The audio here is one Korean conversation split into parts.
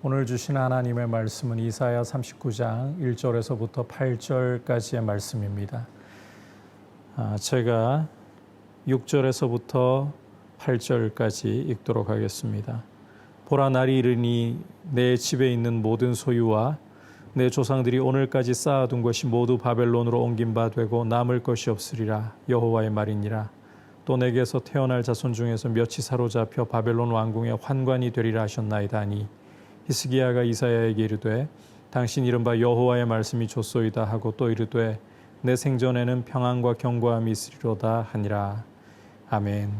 오늘 주신 하나님의 말씀은 이사야 39장 1절에서부터 8절까지의 말씀입니다. 제가 6절에서부터 8절까지 읽도록 하겠습니다. 보라, 날이 이르니 내 집에 있는 모든 소유와 내 조상들이 오늘까지 쌓아둔 것이 모두 바벨론으로 옮긴 바 되고 남을 것이 없으리라. 여호와의 말이니라. 또 내게서 태어날 자손 중에서 몇이 사로잡혀 바벨론 왕궁의 환관이 되리라 하셨나이다 하니 히스기야가 이사야에게 이르되 당신 이른바 여호와의 말씀이 좋소이다 하고 또 이르되 내 생전에는 평안과 견고함이 있으리로다 하니라. 아멘.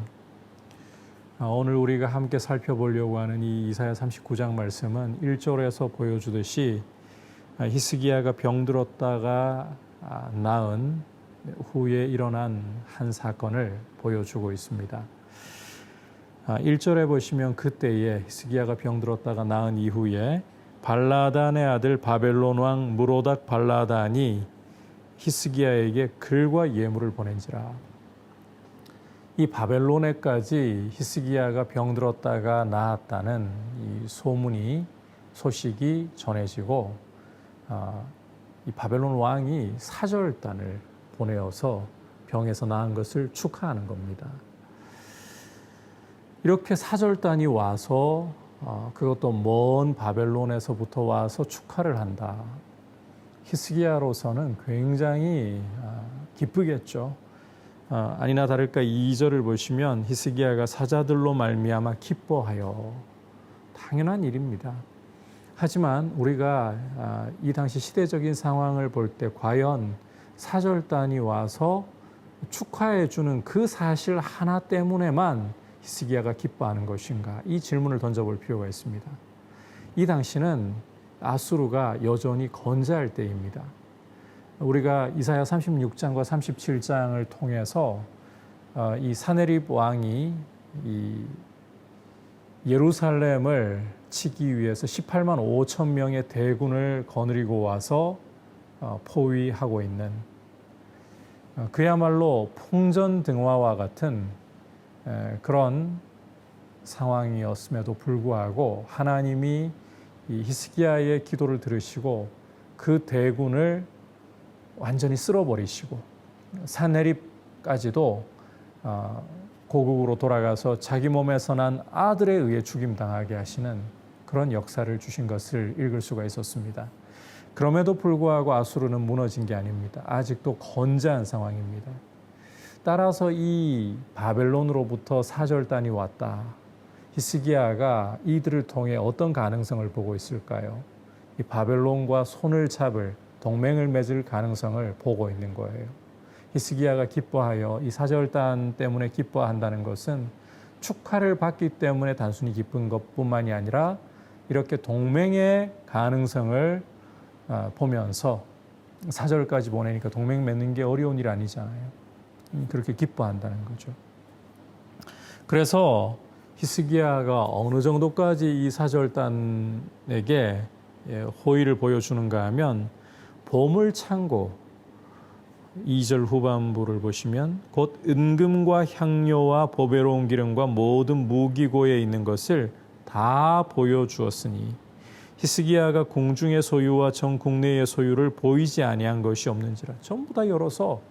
오늘 우리가 함께 살펴보려고 하는 이 이사야 39장 말씀은 1절에서 보여주듯이 히스기야가 병들었다가 나은 후에 일어난 한 사건을 보여주고 있습니다. 1절에 보시면 그때에 히스기야가 병들었다가 나은 이후에 발라단의 아들 바벨론 왕 무로닥 발라단이 히스기야에게 글과 예물을 보낸지라. 이 바벨론에까지 히스기야가 병들었다가 나았다는 이 소식이 전해지고 이 바벨론 왕이 사절단을 보내어서 병에서 나은 것을 축하하는 겁니다. 이렇게 사절단이 와서 그것도 먼 바벨론에서부터 와서 축하를 한다. 히스기야로서는 굉장히 기쁘겠죠. 아니나 다를까 2절을 보시면 히스기야가 사자들로 말미암아 기뻐하여, 당연한 일입니다. 하지만 우리가 이 당시 시대적인 상황을 볼 때 과연 사절단이 와서 축하해 주는 그 사실 하나 때문에만 히스기야가 기뻐하는 것인가? 이 질문을 던져볼 필요가 있습니다. 이 당시는 아수르가 여전히 건재할 때입니다. 우리가 이사야 36장과 37장을 통해서 이 사네립 왕이 이 예루살렘을 치기 위해서 18만 5천 명의 대군을 거느리고 와서 포위하고 있는, 그야말로 풍전등화와 같은 그런 상황이었음에도 불구하고 하나님이 이 히스기야의 기도를 들으시고 그 대군을 완전히 쓸어버리시고 사네립까지도 고국으로 돌아가서 자기 몸에서 난 아들에 의해 죽임당하게 하시는 그런 역사를 주신 것을 읽을 수가 있었습니다. 그럼에도 불구하고 아수르는 무너진 게 아닙니다. 아직도 건재한 상황입니다. 따라서 이 바벨론으로부터 사절단이 왔다. 히스기야가 이들을 통해 어떤 가능성을 보고 있을까요? 이 바벨론과 손을 잡을, 동맹을 맺을 가능성을 보고 있는 거예요. 히스기야가 기뻐하여 이 사절단 때문에 기뻐한다는 것은 축하를 받기 때문에 단순히 기쁜 것뿐만이 아니라 이렇게 동맹의 가능성을 보면서 사절까지 보내니까 동맹 맺는 게 어려운 일 아니잖아요. 그렇게 기뻐한다는 거죠. 그래서 히스기야가 어느 정도까지 이 사절단에게 호의를 보여주는가 하면 보물창고 2절 후반부를 보시면 곧 은금과 향료와 보배로운 기름과 모든 무기고에 있는 것을 다 보여주었으니 히스기야가 궁중의 소유와 전 국내의 소유를 보이지 아니한 것이 없는지라. 전부 다 열어서,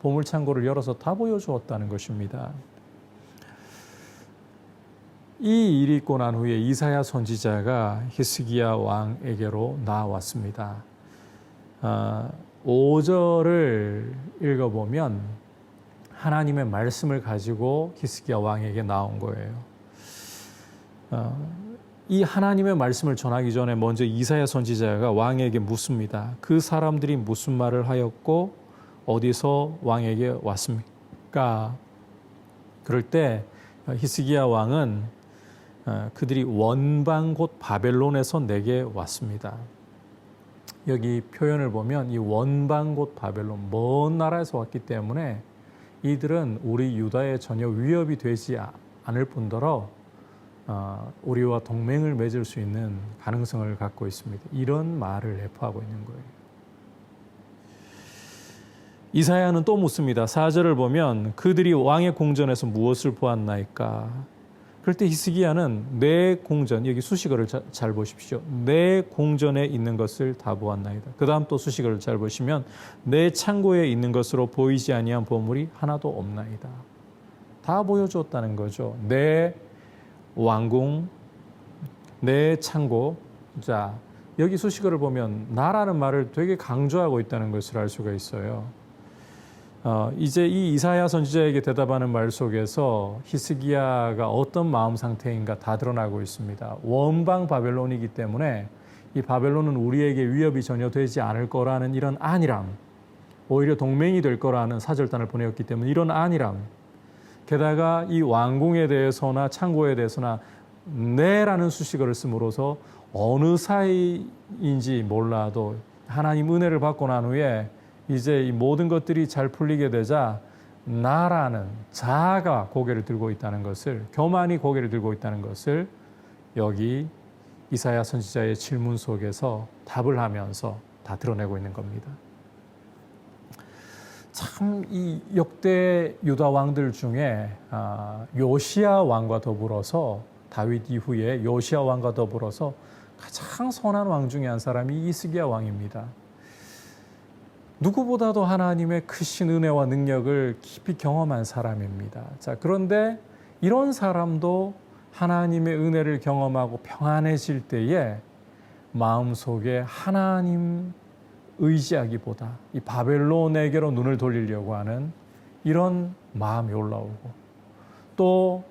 보물창고를 열어서 다 보여주었다는 것입니다. 이 일이 있고 난 후에 이사야 선지자가 히스기야 왕에게로 나왔습니다. 5절을 읽어보면 하나님의 말씀을 가지고 히스기야 왕에게 나온 거예요. 이 하나님의 말씀을 전하기 전에 먼저 이사야 선지자가 왕에게 묻습니다. 그 사람들이 무슨 말을 하였고 어디서 왕에게 왔습니까? 그럴 때 히스기야 왕은 그들이 원방 곧 바벨론에서 내게 왔습니다. 여기 표현을 보면 이 원방 곧 바벨론, 먼 나라에서 왔기 때문에 이들은 우리 유다에 전혀 위협이 되지 않을 뿐더러 우리와 동맹을 맺을 수 있는 가능성을 갖고 있습니다. 이런 말을 내포하고 있는 거예요. 이사야는 또 묻습니다. 4절을 보면 그들이 왕의 궁전에서 무엇을 보았나이까? 그럴 때 히스기야는 내 궁전, 여기 수식어를 잘 보십시오. 내 궁전에 있는 것을 다 보았나이다. 그 다음 또 수식어를 잘 보시면 내 창고에 있는 것으로 보이지 아니한 보물이 하나도 없나이다. 다 보여줬다는 거죠. 내 왕궁, 내 창고. 자, 여기 수식어를 보면 나라는 말을 되게 강조하고 있다는 것을 알 수가 있어요. 이제 이 이사야 선지자에게 대답하는 말 속에서 히스기야가 어떤 마음 상태인가 다 드러나고 있습니다. 원방 바벨론이기 때문에 이 바벨론은 우리에게 위협이 전혀 되지 않을 거라는 이런 안일함, 오히려 동맹이 될 거라는 사절단을 보내었기 때문에 이런 안일함, 게다가 이 왕궁에 대해서나 창고에 대해서나 내라는 수식어를 씀으로써 어느 사이인지 몰라도 하나님 은혜를 받고 난 후에 이제 이 모든 것들이 잘 풀리게 되자 나라는 자아가 고개를 들고 있다는 것을, 교만이 고개를 들고 있다는 것을 여기 이사야 선지자의 질문 속에서 답을 하면서 다 드러내고 있는 겁니다. 참 이 역대 유다 왕들 중에 요시야 왕과 더불어서, 다윗 이후에 요시야 왕과 더불어서 가장 선한 왕 중에 한 사람이 히스기야 왕입니다. 누구보다도 하나님의 크신 은혜와 능력을 깊이 경험한 사람입니다. 자, 그런데 이런 사람도 하나님의 은혜를 경험하고 평안해질 때에 마음속에 하나님 의지하기보다 이 바벨론에게로 눈을 돌리려고 하는 이런 마음이 올라오고, 또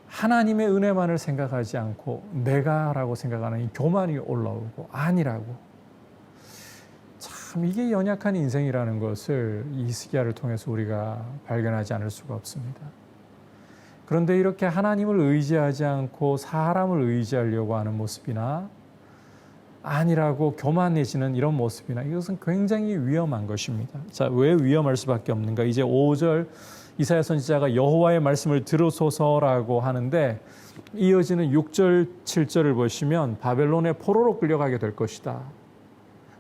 하나님의 은혜만을 생각하지 않고 내가라고 생각하는 이 교만이 올라오고, 아니라고. 참 이게 연약한 인생이라는 것을 이 히스기야를 통해서 우리가 발견하지 않을 수가 없습니다. 그런데 이렇게 하나님을 의지하지 않고 사람을 의지하려고 하는 모습이나 아니라고 교만해지는 이런 모습이나, 이것은 굉장히 위험한 것입니다. 자, 왜 위험할 수밖에 없는가? 이제 5절 이사야 선지자가 여호와의 말씀을 들으소서라고 하는데, 이어지는 6절, 7절을 보시면 바벨론의 포로로 끌려가게 될 것이다.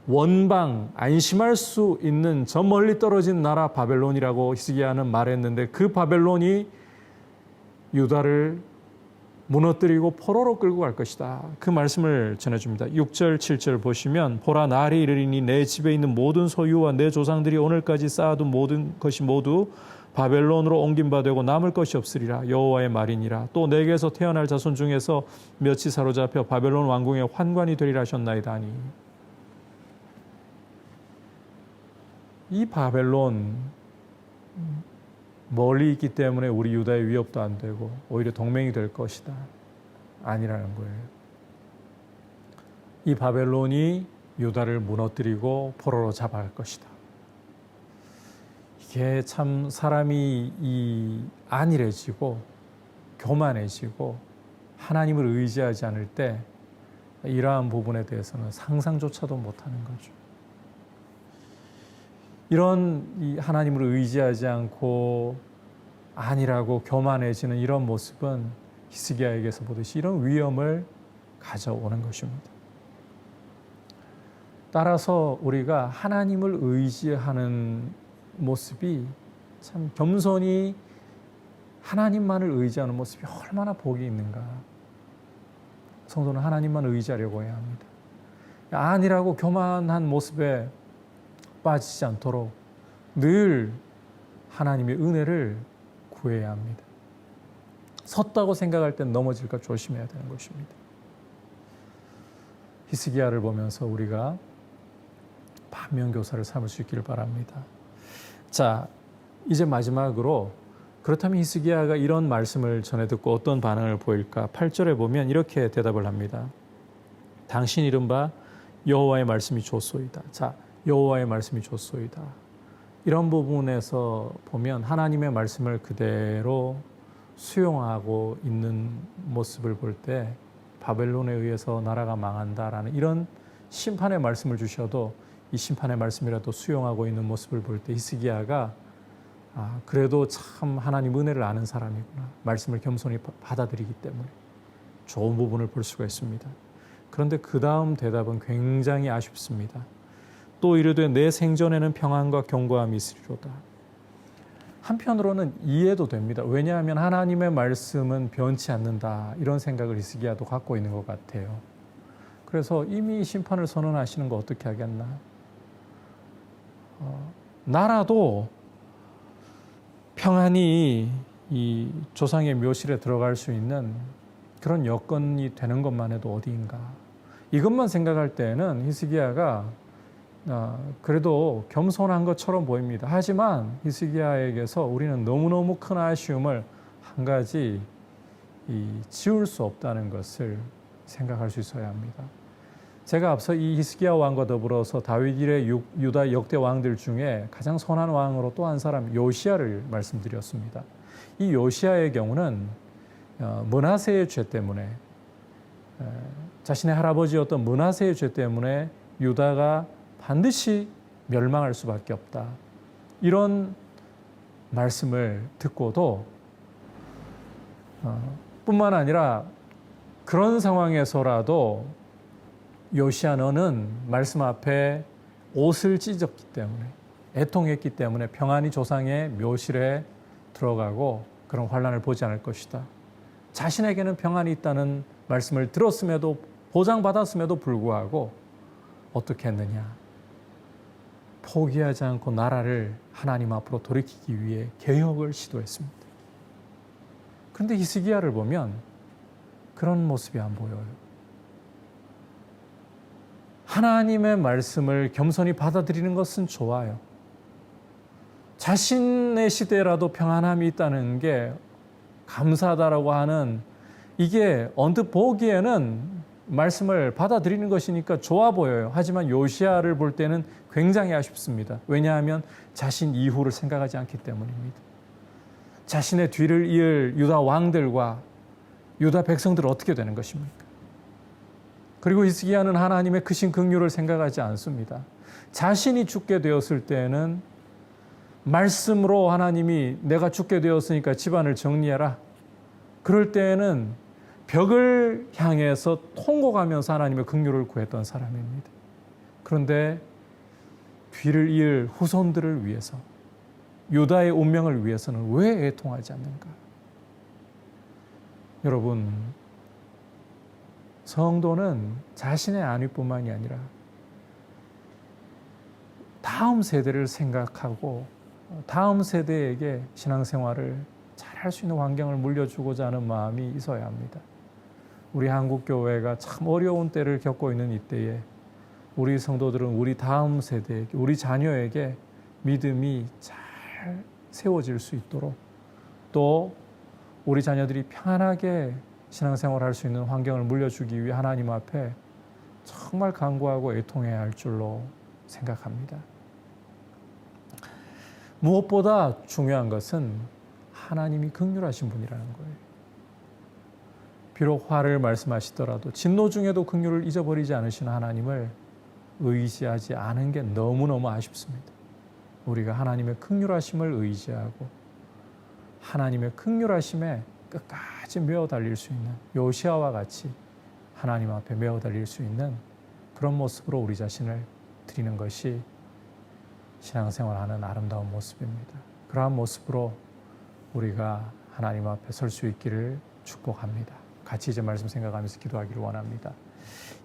원방, 안심할 수 있는 저 멀리 떨어진 나라 바벨론이라고 히스기야는 말했는데, 그 바벨론이 유다를 무너뜨리고 포로로 끌고 갈 것이다. 그 말씀을 전해줍니다. 6절, 7절 보시면 보라, 날이 이르리니 내 집에 있는 모든 소유와 내 조상들이 오늘까지 쌓아둔 모든 것이 모두 바벨론으로 옮긴 바 되고 남을 것이 없으리라. 여호와의 말이니라. 또 내게서 태어날 자손 중에서 몇이 사로잡혀 바벨론 왕궁의 환관이 되리라 하셨나이다 하니. 이 바벨론 멀리 있기 때문에 우리 유다의 위협도 안 되고 오히려 동맹이 될 것이다. 아니라는 거예요. 이 바벨론이 유다를 무너뜨리고 포로로 잡아갈 것이다. 이게 참 사람이 이 안일해지고 교만해지고 하나님을 의지하지 않을 때 이러한 부분에 대해서는 상상조차도 못하는 거죠. 이런 이 하나님을 의지하지 않고 아니라고 교만해지는 이런 모습은 히스기야에게서 보듯이 이런 위험을 가져오는 것입니다. 따라서 우리가 하나님을 의지하는 모습이, 참 겸손히 하나님만을 의지하는 모습이 얼마나 복이 있는가. 성도는 하나님만 의지하려고 해야 합니다. 아니라고 교만한 모습에 빠지지 않도록 늘 하나님의 은혜를 구해야 합니다. 섰다고 생각할 땐 넘어질까 조심해야 되는 것입니다. 히스기야를 보면서 우리가 반면교사를 삼을 수 있기를 바랍니다. 자, 이제 마지막으로, 그렇다면 히스기야가 이런 말씀을 전해 듣고 어떤 반응을 보일까? 8절에 보면 이렇게 대답을 합니다. 당신 이른바 여호와의 말씀이 좋소이다. 자, 여호와의 말씀이 좋소이다. 이런 부분에서 보면 하나님의 말씀을 그대로 수용하고 있는 모습을 볼 때 바벨론에 의해서 나라가 망한다라는 이런 심판의 말씀을 주셔도 이 심판의 말씀이라도 수용하고 있는 모습을 볼 때 히스기야가 그래도 참 하나님 은혜를 아는 사람이구나. 말씀을 겸손히 받아들이기 때문에 좋은 부분을 볼 수가 있습니다. 그런데 그 다음 대답은 굉장히 아쉽습니다. 또 이르되 내 생전에는 평안과 견고함이 있으리로다. 한편으로는 이해도 됩니다. 왜냐하면 하나님의 말씀은 변치 않는다. 이런 생각을 히스기야도 갖고 있는 것 같아요. 그래서 이미 심판을 선언하시는 거 어떻게 하겠나. 나라도 평안히 이 조상의 묘실에 들어갈 수 있는 그런 여건이 되는 것만 해도 어디인가. 이것만 생각할 때는 히스기야가 그래도 겸손한 것처럼 보입니다. 하지만 히스기야에게서 우리는 너무너무 큰 아쉬움을 한 가지 지울 수 없다는 것을 생각할 수 있어야 합니다. 제가 앞서 이 히스기야 왕과 더불어서 다윗 이래 유다 역대 왕들 중에 가장 선한 왕으로 또 한 사람 요시야를 말씀드렸습니다. 이 요시야의 경우는 므낫세의 죄 때문에 자신의 할아버지였던 므낫세의 죄 때문에 유다가 반드시 멸망할 수밖에 없다. 이런 말씀을 듣고도 뿐만 아니라 그런 상황에서라도 요시야는 말씀 앞에 옷을 찢었기 때문에 애통했기 때문에 평안히 조상의 묘실에 들어가고 그런 환난을 보지 않을 것이다. 자신에게는 평안이 있다는 말씀을 들었음에도 보장받았음에도 불구하고 어떻게 했느냐. 포기하지 않고 나라를 하나님 앞으로 돌이키기 위해 개혁을 시도했습니다. 그런데 히스기야를 보면 그런 모습이 안 보여요. 하나님의 말씀을 겸손히 받아들이는 것은 좋아요. 자신의 시대라도 평안함이 있다는 게 감사하다라고 하는 이게 언뜻 보기에는 말씀을 받아들이는 것이니까 좋아 보여요. 하지만 요시야를 볼 때는 굉장히 아쉽습니다. 왜냐하면 자신 이후를 생각하지 않기 때문입니다. 자신의 뒤를 이을 유다 왕들과 유다 백성들은 어떻게 되는 것입니까? 그리고 히스기야는 하나님의 크신 긍휼을 생각하지 않습니다. 자신이 죽게 되었을 때는 말씀으로 하나님이 내가 죽게 되었으니까 집안을 정리해라. 그럴 때에는 벽을 향해서 통곡하면서 하나님의 긍휼을 구했던 사람입니다. 그런데 뒤를 이을 후손들을 위해서 유다의 운명을 위해서는 왜 애통하지 않는가? 여러분, 성도는 자신의 안위뿐만이 아니라 다음 세대를 생각하고 다음 세대에게 신앙생활을 잘할 수 있는 환경을 물려주고자 하는 마음이 있어야 합니다. 우리 한국교회가 참 어려운 때를 겪고 있는 이때에 우리 성도들은 우리 다음 세대에게, 우리 자녀에게 믿음이 잘 세워질 수 있도록 또 우리 자녀들이 편안하게 신앙생활을 할 수 있는 환경을 물려주기 위해 하나님 앞에 정말 간구하고 애통해야 할 줄로 생각합니다. 무엇보다 중요한 것은 하나님이 긍휼하신 분이라는 거예요. 비록 화를 말씀하시더라도 진노 중에도 긍휼을 잊어버리지 않으시는 하나님을 의지하지 않은 게 너무너무 아쉽습니다. 우리가 하나님의 긍휼하심을 의지하고 하나님의 긍휼하심에 끝까지 메어 달릴 수 있는 요시야와 같이 하나님 앞에 메어 달릴 수 있는 그런 모습으로 우리 자신을 드리는 것이 신앙생활하는 아름다운 모습입니다. 그러한 모습으로 우리가 하나님 앞에 설 수 있기를 축복합니다. 같이 이제 말씀 생각하면서 기도하기를 원합니다.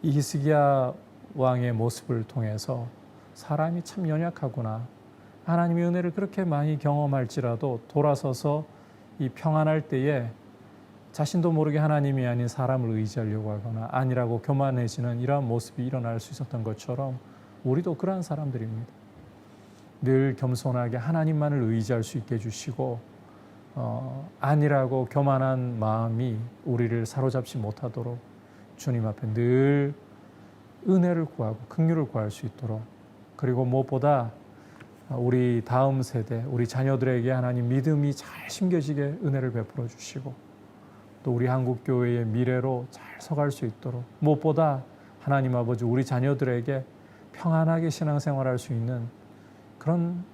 이 히스기야 왕의 모습을 통해서 사람이 참 연약하구나. 하나님의 은혜를 그렇게 많이 경험할지라도 돌아서서 이 평안할 때에 자신도 모르게 하나님이 아닌 사람을 의지하려고 하거나 아니라고 교만해지는 이러한 모습이 일어날 수 있었던 것처럼 우리도 그러한 사람들입니다. 늘 겸손하게 하나님만을 의지할 수 있게 해주시고 아니라고 교만한 마음이 우리를 사로잡지 못하도록 주님 앞에 늘 은혜를 구하고 긍휼을 구할 수 있도록 그리고 무엇보다 우리 다음 세대, 우리 자녀들에게 하나님 믿음이 잘 심겨지게 은혜를 베풀어 주시고 또 우리 한국교회의 미래로 잘 서갈 수 있도록 무엇보다 하나님 아버지 우리 자녀들에게 평안하게 신앙생활할 수 있는 그런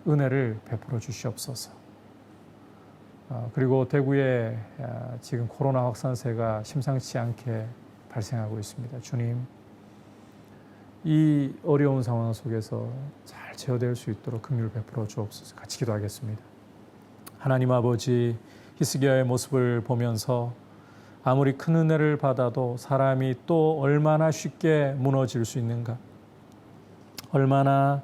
은혜를 베풀어 주시옵소서. 그리고 대구에 지금 코로나 확산세가 심상치 않게 발생하고 있습니다. 주님, 이 어려운 상황 속에서 잘 제어될 수 있도록 긍휼 베풀어 주옵소서. 같이 기도하겠습니다. 하나님 아버지, 히스기야의 모습을 보면서 아무리 큰 은혜를 받아도 사람이 또 얼마나 쉽게 무너질 수 있는가, 얼마나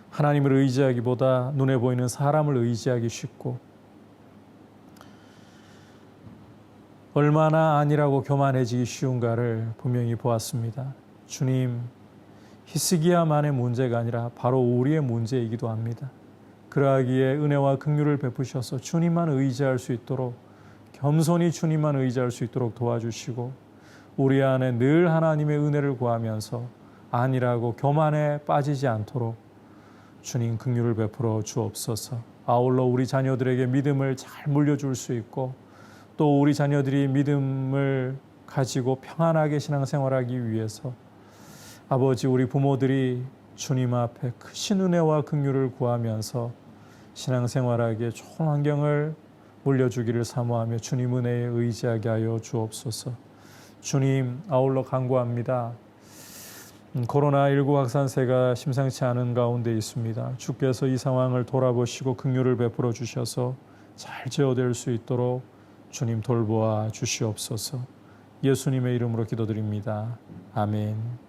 하나님을 의지하기보다 눈에 보이는 사람을 의지하기 쉽고, 얼마나 아니라고 교만해지기 쉬운가를 분명히 보았습니다. 주님, 히스기야만의 문제가 아니라 바로 우리의 문제이기도 합니다. 그러하기에 은혜와 긍휼을 베푸셔서 주님만 의지할 수 있도록, 겸손히 주님만 의지할 수 있도록 도와주시고, 우리 안에 늘 하나님의 은혜를 구하면서 아니라고 교만에 빠지지 않도록 주님 긍휼을 베풀어 주옵소서. 아울러 우리 자녀들에게 믿음을 잘 물려줄 수 있고, 또 우리 자녀들이 믿음을 가지고 평안하게 신앙생활하기 위해서 아버지, 우리 부모들이 주님 앞에 크신 은혜와 긍휼을 구하면서 신앙생활하기에 좋은 환경을 물려주기를 사모하며 주님 은혜에 의지하게 하여 주옵소서. 주님, 아울러 간구합니다. 코로나19 확산세가 심상치 않은 가운데 있습니다. 주께서 이 상황을 돌아보시고 긍휼을 베풀어 주셔서 잘 제어될 수 있도록 주님 돌보아 주시옵소서. 예수님의 이름으로 기도드립니다. 아멘.